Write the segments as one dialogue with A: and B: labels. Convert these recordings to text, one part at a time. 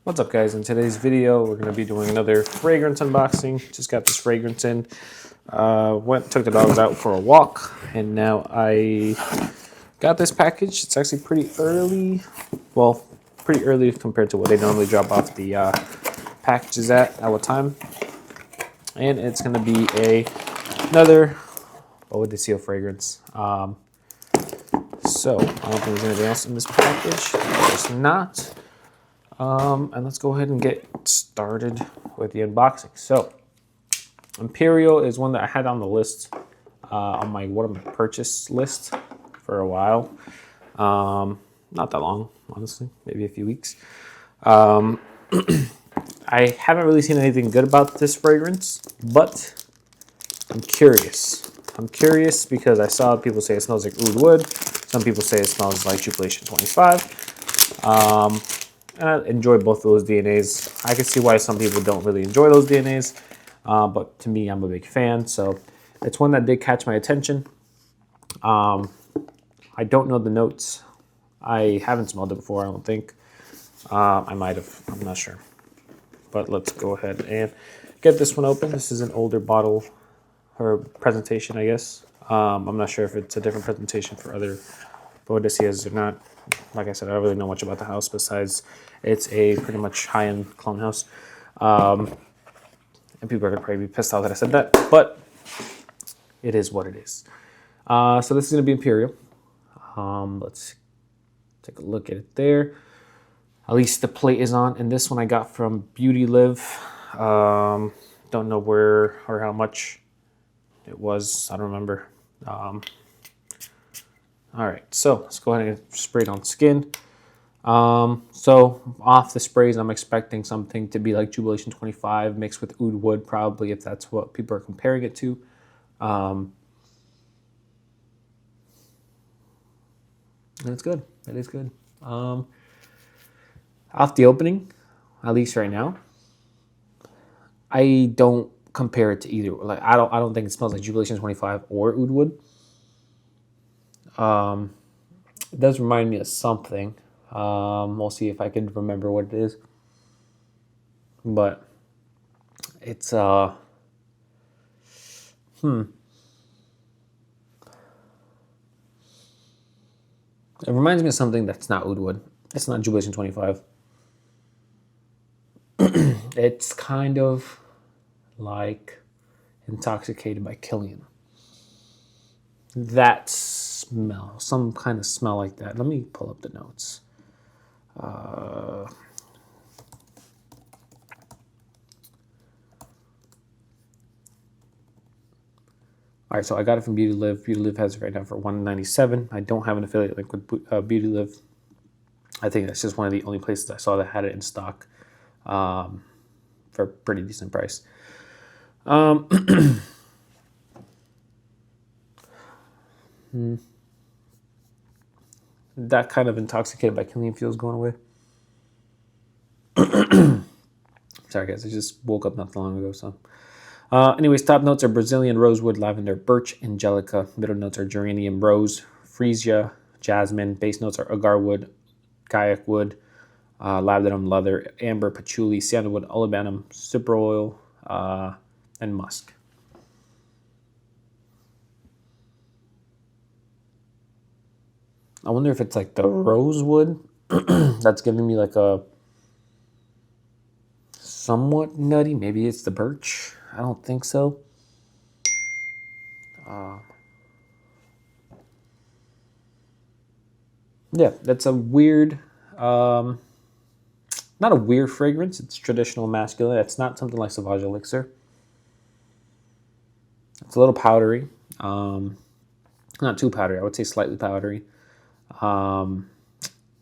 A: What's up, guys? In today's video we're going to be doing another fragrance unboxing. Just got this fragrance in, took the dogs out for a walk, and now I got this package. It's actually pretty early, well, pretty early compared to what they normally drop off the packages at what time. And it's going to be another Boadicea fragrance. So I don't think there's anything else in this package. There's not. And let's go ahead and get started with the unboxing. So, Imperial is one that I had on the list, on my what I'm purchase list for a while. Not that long, honestly, maybe a few weeks. I haven't really seen anything good about this fragrance, but I'm curious. I'm curious because I saw people say it smells like oud wood. Some people say it smells like Jubilation 25. And I enjoy both of those DNAs. I can see why some people don't really enjoy those DNAs, but to me, I'm a big fan. So it's one that did catch my attention. I don't know the notes. I haven't smelled it before, I don't think. I might have, I'm not sure. But let's go ahead and get this one open. This is an older bottle or presentation, I guess. I'm not sure if it's a different presentation for other Boadeceas or not. Like I said, I don't really know much about the house besides it's a pretty much high-end clone house. And people are going to probably be pissed off that I said that, but it is what it is. So this is going to be Imperial. Let's take a look at it there. At least the plate is on, and this one I got from Beauty Live. Don't know where or how much it was. I don't remember. All right, so let's go ahead and spray it on skin. So off the sprays, I'm expecting something to be like Jubilation 25 mixed with oud wood, probably, if that's what people are comparing it to. And it's good. It is good. Off the opening, at least right now, I don't compare it to either. Like I don't think it smells like Jubilation 25 or oud wood. It does remind me of something. We'll see if I can remember what it is. But it's It reminds me of something that's not oud wood. It's not Jubilation 25. It's kind of like Intoxicated by Killian. That smell, some kind of smell like that. Let me pull up the notes. All right, so I got it from Beauty Live. Beauty Live has it right now for $197. I don't have an affiliate link with Beauty Live. I think that's just one of the only places I saw that had it in stock for a pretty decent price. That kind of Intoxicated by Killian feels going away. Sorry, guys. I just woke up not long ago. So, anyways, top notes are Brazilian rosewood, lavender, birch, angelica. Middle notes are geranium, rose, freesia, jasmine. Base notes are agar wood, kayak wood, labdanum, leather, amber, patchouli, sandalwood, olibanum, super oil, and musk. I wonder if it's like the rosewood that's giving me like a somewhat nutty. Maybe it's the birch. I don't think so. Yeah, that's a weird, not a weird fragrance. It's traditional masculine. It's not something like Sauvage Elixir. It's a little powdery. Not too powdery. I would say slightly powdery.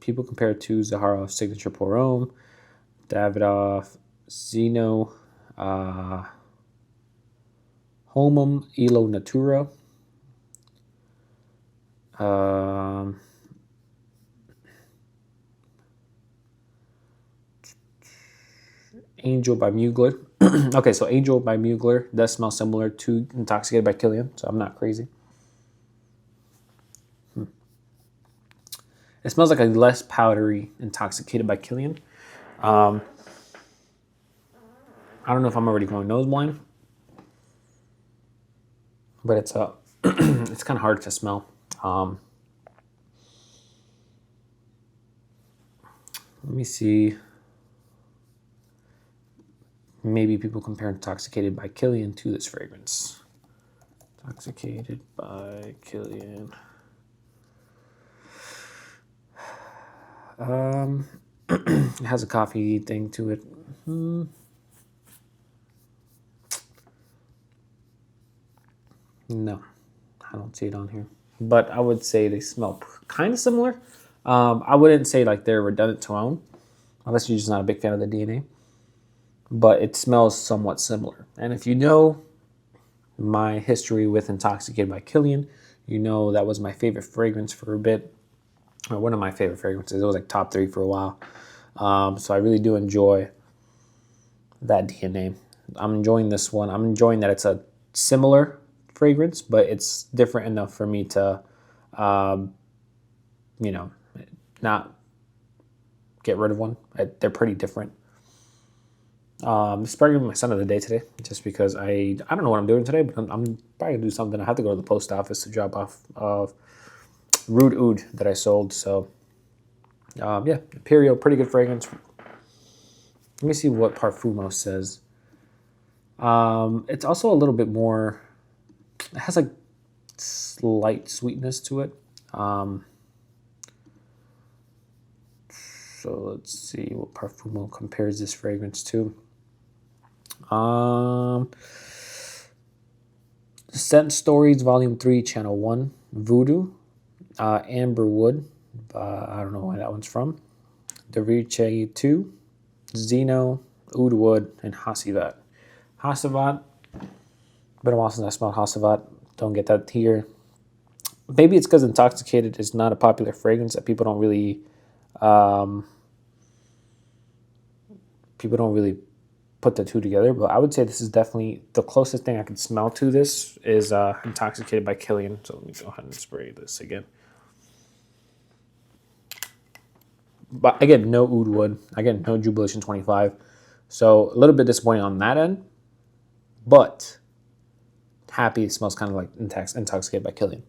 A: People compare it to Zaharoff's Signature Pour Homme, Davidoff, Zeno, Homum, Elo Natura, Angel by Mugler. Okay, so Angel by Mugler does smell similar to Intoxicated by Killian, so I'm not crazy. It smells like a less powdery Intoxicated by Killian. I don't know if I'm already going nose blind, but it's it's kind of hard to smell. Let me see. Maybe people compare Intoxicated by Killian to this fragrance. Intoxicated by Killian. It has a coffee thing to it. No, I don't see it on here. But I would say they smell kind of similar. I wouldn't say like they're redundant to own, unless you're just not a big fan of the DNA. But it smells somewhat similar. And if you know my history with Intoxicated by Killian, you know that was my favorite fragrance for a bit. Or one of my favorite fragrances. It was like top 3 for a while. So I really do enjoy that DNA. I'm enjoying this one. I'm enjoying that it's a similar fragrance, but it's different enough for me to, not get rid of one. They're pretty different. This is probably my son of the day today, just because I don't know what I'm doing today, but I'm probably gonna do something. I have to go to the post office to drop off Rude Oud that I sold. So yeah, Imperial, pretty good fragrance. Let me see what Parfumo says. It's also a little bit more. It has like slight sweetness to it. So let's see what Parfumo compares this fragrance to. Scent Stories Volume 3, Channel 1, Voodoo, Amber Wood, I don't know where that one's from, Deriche 2, Zeno, Oud Wood, and Hassivat. Hassivat, been a while since I smelled Hassivat, don't get that here. Maybe it's because Intoxicated is not a popular fragrance that people don't really put the two together, but I would say this is definitely the closest thing I can smell to this is Intoxicated by Killian. So let me go ahead and spray this again. But again, no Oud Wood. Again, no Jubilation 25. So a little bit disappointing on that end, but happy. It smells kind of like Intoxicated by Killian.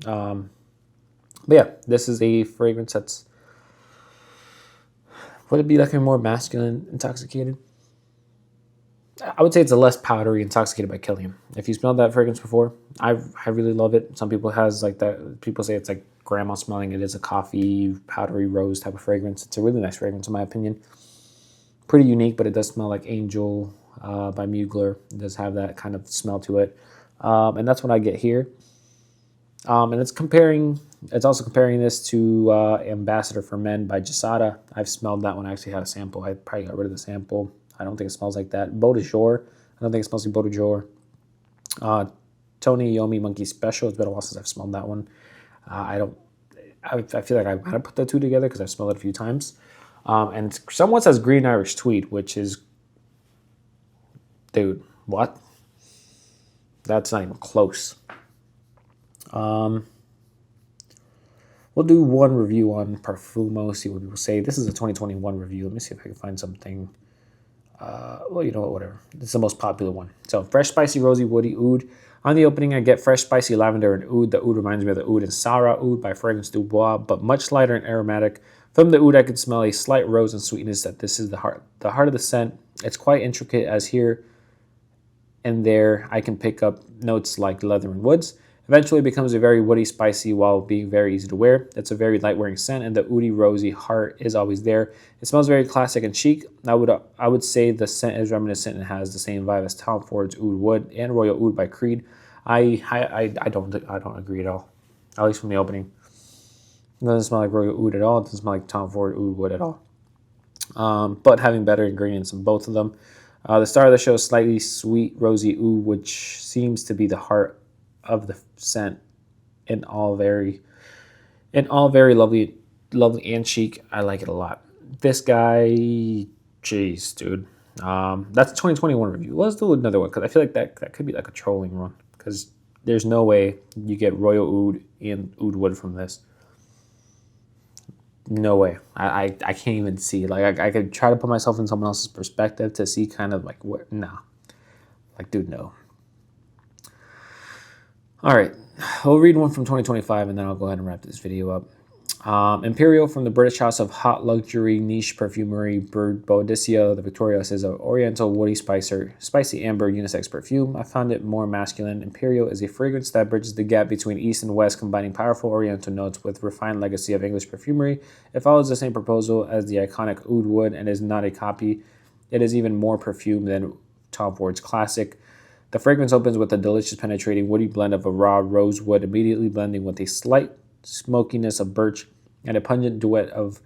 A: But yeah, this is a fragrance that's, would it be like a more masculine Intoxicated? I would say it's a less powdery Intoxicated by Killian. If you smelled that fragrance before, I really love it. Some people has like that. People say it's like grandma smelling. It is a coffee, powdery rose type of fragrance. It's a really nice fragrance in my opinion. Pretty unique, but it does smell like Angel by Mugler. It does have that kind of smell to it. And that's what I get here. And it's also comparing this to Ambassador for Men by Gisada. I've smelled that one. I actually had a sample. I probably got rid of the sample. I don't think it smells like that. Boadecia. I don't think it smells like Boadecia. Tony Yomi Monkey Special. It's been a while since I've smelled that one. I feel like I might have put the two together because I've smelled it a few times. And someone says Green Irish Tweed, which is, dude, what? That's not even close. We'll do one review on Parfumo, see what people say. This is a 2021 review. Let me see if I can find something. Well, you know what, whatever. This is the most popular one. So, fresh, spicy, rosy, woody oud. On the opening, I get fresh, spicy lavender and oud. The oud reminds me of the oud and Sarah oud by Fragrance du Bois, but much lighter and aromatic. From the oud, I can smell a slight rose and sweetness that this is the heart of the scent. It's quite intricate, as here and there I can pick up notes like leather and woods. Eventually it becomes a very woody, spicy, while being very easy to wear. It's a very light-wearing scent, and the oudy, rosy heart is always there. It smells very classic and chic. I would say the scent is reminiscent and has the same vibe as Tom Ford's Oud Wood and Royal Oud by Creed. I don't agree at all. At least from the opening. It doesn't smell like Royal Oud at all. It doesn't smell like Tom Ford Oud Wood at all. But having better ingredients in both of them. The star of the show is slightly sweet, rosy oud, which seems to be the heart of the scent, in all very lovely and chic. I like it a lot. This guy, jeez, dude. That's a 2021 review. Let's do another one, because I feel like that could be like a trolling run, because there's no way you get Royal Oud and Oud Wood from this. no way. I can't even see. Like, I could try to put myself in someone else's perspective to see kind of like what. Nah. Like, dude, no. All right. I'll read one from 2025 and then I'll go ahead and wrap this video up. Imperial from the British house of hot luxury niche perfumery Boadicea the Victorious is an oriental woody spicy amber unisex perfume. I found it more masculine. Imperial is a fragrance that bridges the gap between east and west, combining powerful oriental notes with refined legacy of English perfumery. It follows the same proposal as the iconic oud wood and is not a copy. It is even more perfume than Tom Ford's classic. The fragrance opens with a delicious penetrating woody blend of a raw rosewood, immediately blending with a slight smokiness of birch and a pungent duet of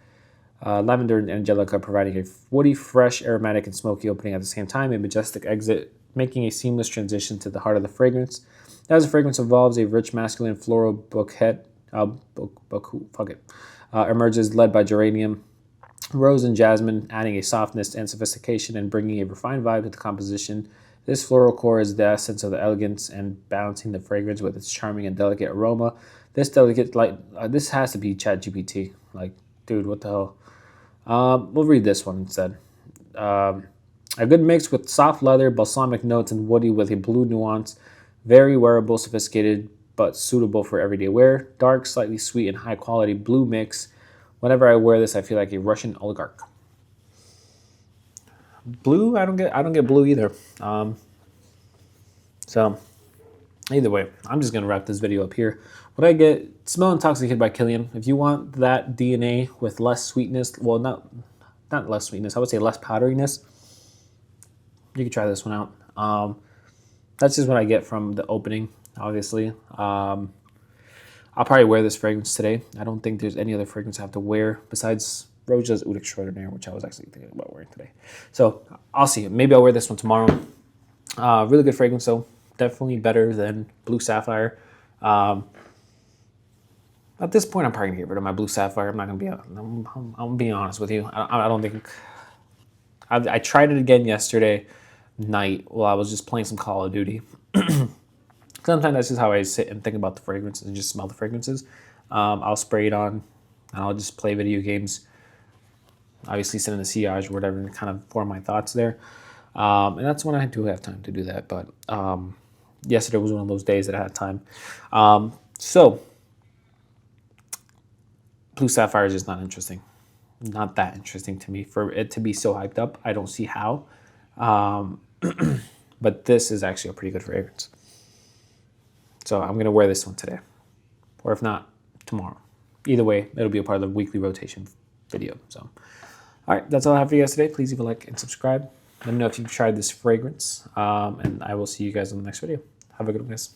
A: lavender and angelica, providing a woody, fresh, aromatic, and smoky opening at the same time, a majestic exit, making a seamless transition to the heart of the fragrance. As the fragrance evolves, a rich masculine floral bouquet emerges, led by geranium, rose, and jasmine, adding a softness and sophistication and bringing a refined vibe to the composition. This floral core is the essence of the elegance and balancing the fragrance with its charming and delicate aroma. This delicate, this has to be ChatGPT. Like, dude, what the hell? We'll read this one instead. A good mix with soft leather, balsamic notes, and woody with a blue nuance. Very wearable, sophisticated, but suitable for everyday wear. Dark, slightly sweet, and high quality blue mix. Whenever I wear this, I feel like a Russian oligarch. Blue, I don't get blue either. So either way, I'm just gonna wrap this video up here. What I get, Smell Intoxicated by Killian. If you want that DNA with less sweetness, well, not less sweetness, I would say less powderiness, you can try this one out. That's just what I get from the opening, obviously. I'll probably wear this fragrance today. I don't think there's any other fragrance I have to wear besides Roja's Oud Extraordinaire, which I was actually thinking about wearing today. So I'll see. Maybe I'll wear this one tomorrow. Really good fragrance, though. Definitely better than Blue Sapphire. At this point, I'm probably gonna get rid of my Blue Sapphire. I'm not gonna be. I'm being honest with you. I don't think. I tried it again yesterday night while I was just playing some Call of Duty. Sometimes that's just how I sit and think about the fragrances and just smell the fragrances. I'll spray it on and I'll just play video games. Obviously, sit in the sillage or whatever and kind of form my thoughts there. And that's when I do have time to do that. But yesterday was one of those days that I had time. So Blue Sapphire is just not interesting. Not that interesting to me. For it to be so hyped up, I don't see how. But this is actually a pretty good fragrance. So I'm going to wear this one today. Or if not, tomorrow. Either way, it'll be a part of the weekly rotation video. So, all right, that's all I have for you guys today. Please leave a like and subscribe. Let me know if you've tried this fragrance. And I will see you guys in the next video. Have a good one, guys.